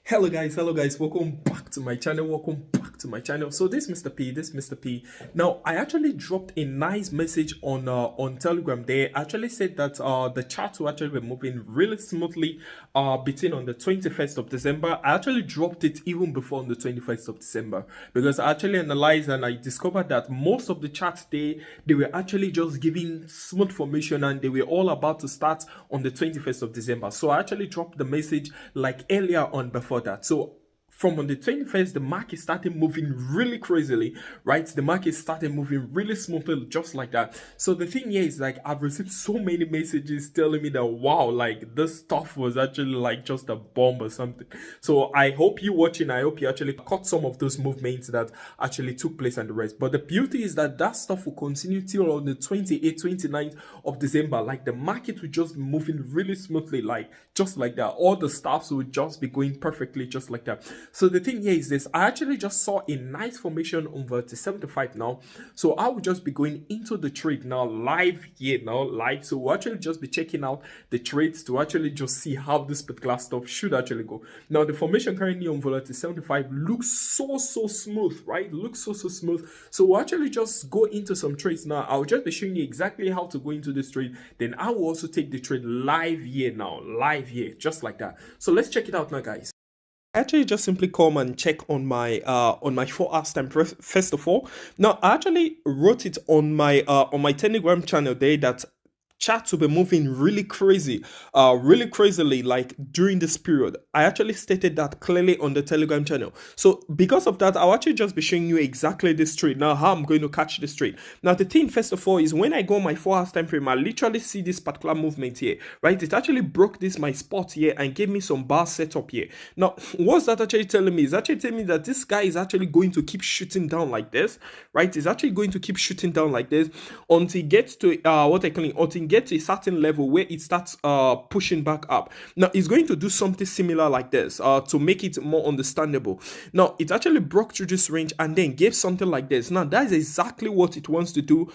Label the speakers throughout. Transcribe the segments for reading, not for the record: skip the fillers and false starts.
Speaker 1: Hello guys, welcome back to my channel. So this is Mr. P. Now I actually dropped a nice message on Telegram. They actually said that the chart will actually be moving really smoothly between on the 21st of December. I actually dropped it even before on the 21st of December because I actually analyzed and I discovered that most of the charts they were actually just giving smooth formation and they were all about to start on the 21st of December. So I actually dropped the message like earlier on before that. So from on the 21st, the market started moving really crazily, right? The market started moving really smoothly, just like that. So the thing here is like I've received so many messages telling me that wow, like this stuff was actually like just a bomb or something. So I hope you watching, I hope you actually caught some of those movements that actually took place and the rest. But the beauty is that that stuff will continue till on the 28th, 29th of December. Like the market will just be moving really smoothly, like just like that. All the stuffs will just be going perfectly, just like that. So the thing here is this: I actually just saw a nice formation on vertex 75 now. So I will just be going into the trade now, live here now, live. So we'll actually just be checking out the trades to actually just see how this particular stuff should actually go. Now the formation currently on volatility 75 looks so smooth, right? Looks so smooth. So we'll actually just go into some trades now. I'll just be showing you exactly how to go into this trade. Then I will also take the trade live here now, live here, just like that. So let's check it out now, guys. Actually just simply come and check on my 4 hours time first of all. Now I actually wrote it on my Telegram channel there that charts will be moving really crazily like during this period. I actually stated that clearly on the Telegram channel. So because of that, I'll actually just be showing you exactly this trade now, how I'm going to catch this trade. Now the thing first of all is when I go on my 4 hours time frame, I literally see this particular movement here, right? It actually broke this my spot here and gave me some bar setup here. Now what's that actually telling me? It's actually telling me that this guy is actually going to keep shooting down like this, right? It's actually going to keep shooting down like this until it gets to what I call it, until it gets to a certain level where it starts pushing back up. Now it's going to do something similar like this to make it more understandable. Now it actually broke through this range and then gave something like this. Now that is exactly what it wants to do.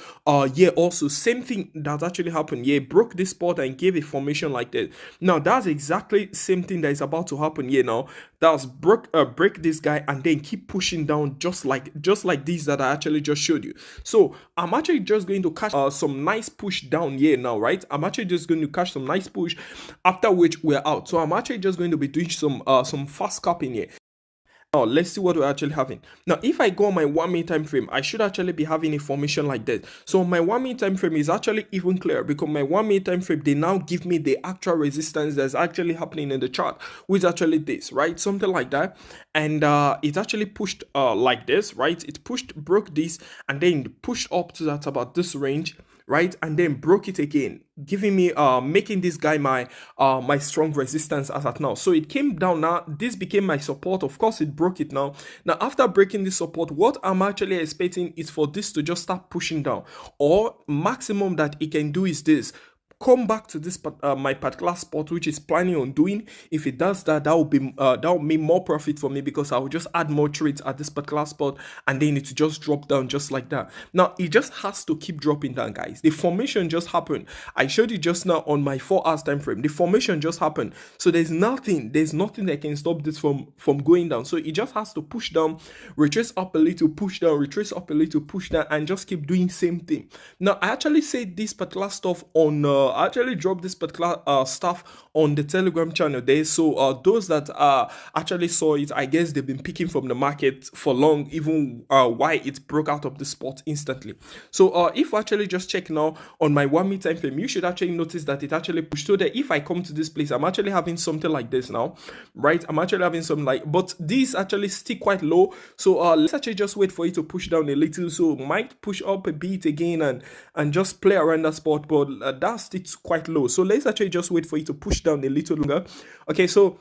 Speaker 1: Yeah, also same thing that actually happened. Yeah, broke this spot and gave a formation like this. Now that's exactly same thing that is about to happen here now. That's break this guy and then keep pushing down just like these that I actually just showed you. So I'm actually just going to catch some nice push down here now, right? I'm actually just going to catch some nice push, after which we're out. So I'm actually just going to be doing some fast scalping here. Now let's see what we're actually having. Now if I go on my 1 minute time frame, I should actually be having a formation like this. So my 1 minute time frame is actually even clearer because my 1 minute time frame, they now give me the actual resistance that's actually happening in the chart, which is actually this, right? Something like that. And it actually pushed like this, right? It broke this and then pushed up to that about this range, right? And then broke it again, giving me making this guy my strong resistance as at now. So it came down now. This became my support. Of course, it broke it now. Now, after breaking this support, what I'm actually expecting is for this to just start pushing down. Or maximum that it can do is this: come back to this my particular spot, which is planning on doing. If it does that, that will mean more profit for me because I will just add more trades at this particular spot and then it will just drop down just like that. Now it just has to keep dropping down, guys. The formation just happened. I showed you just now on my 4 hours time frame. The formation just happened. So there's nothing that can stop this from going down. So it just has to push down, retrace up a little, push down, retrace up a little, push down, and just keep doing same thing. Now I actually said this particular stuff on I actually dropped this particular stuff on the Telegram channel there. So those that actually saw it, I guess they've been picking from the market for long, even why it broke out of the spot instantly. So if you actually just check now on my 1 minute time frame, you should actually notice that it actually pushed. So that if I come to this place, I'm actually having something like this now, right? I'm actually having some like, but these actually still quite low. So let's actually just wait for it to push down a little. So might push up a bit again and just play around that spot, but that's it's quite low. So let's actually just wait for it to push down a little longer. Okay, so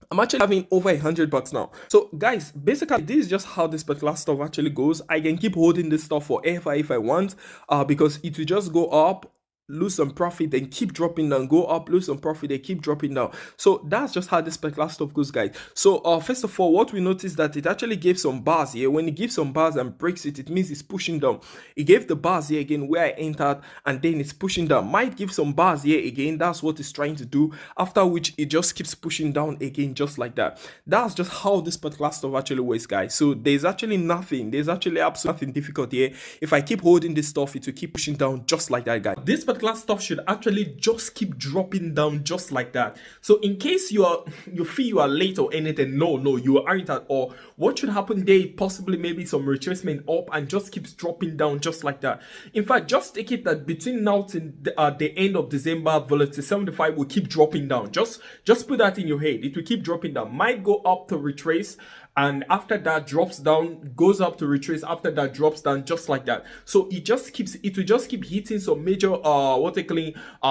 Speaker 1: I'm actually having over $100 now. So guys, basically this is just how this particular stuff actually goes. I can keep holding this stuff forever if I want, because it will just go up lose some profit, then keep dropping down, go up, lose some profit, then keep dropping down. So that's just how this particular stuff goes, guys. So first of all, what we noticed that it actually gave some bars here. When it gives some bars and breaks it, it means it's pushing down. It gave the bars here again where I entered, and then it's pushing down. Might give some bars here again. That's what it's trying to do. After which it just keeps pushing down again, just like that. That's just how this particular stuff actually works, guys. So there's actually nothing. There's actually absolutely nothing difficult here. If I keep holding this stuff, it will keep pushing down just like that, guys. This particular stuff should actually just keep dropping down just like that. So in case you feel you are late or anything, no, you aren't at all. What should happen there? Possibly maybe some retracement up and just keeps dropping down just like that. In fact, just take it that between now to the end of December, volatility 75 will keep dropping down. Just put that in your head. It will keep dropping down. Might go up to retrace, and after that drops down, goes up to retrace, after that drops down just like that. So it will just keep hitting some major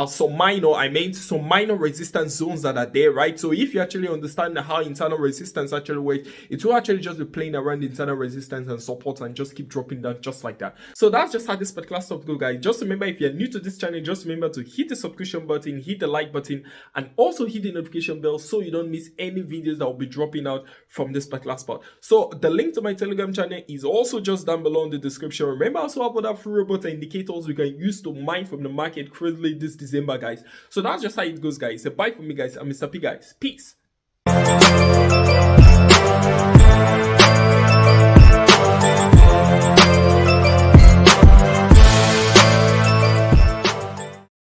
Speaker 1: some minor resistance zones that are there, right? So if you actually understand how internal resistance actually works, it will actually just be playing around internal resistance and support and just keep dropping down just like that. So that's just how this particular stuff goes, guys. Just remember, if you're new to this channel, just remember to hit the subscription button, hit the like button, and also hit the notification bell so you don't miss any videos that will be dropping out from this particular spot. So the link to my Telegram channel is also just down below in the description. Remember, I also have other free robots and indicators you can use to mine from the market crazily this December, guys. So that's just how it goes, guys. So bye from me, guys. I'm Mr. P, guys. Peace.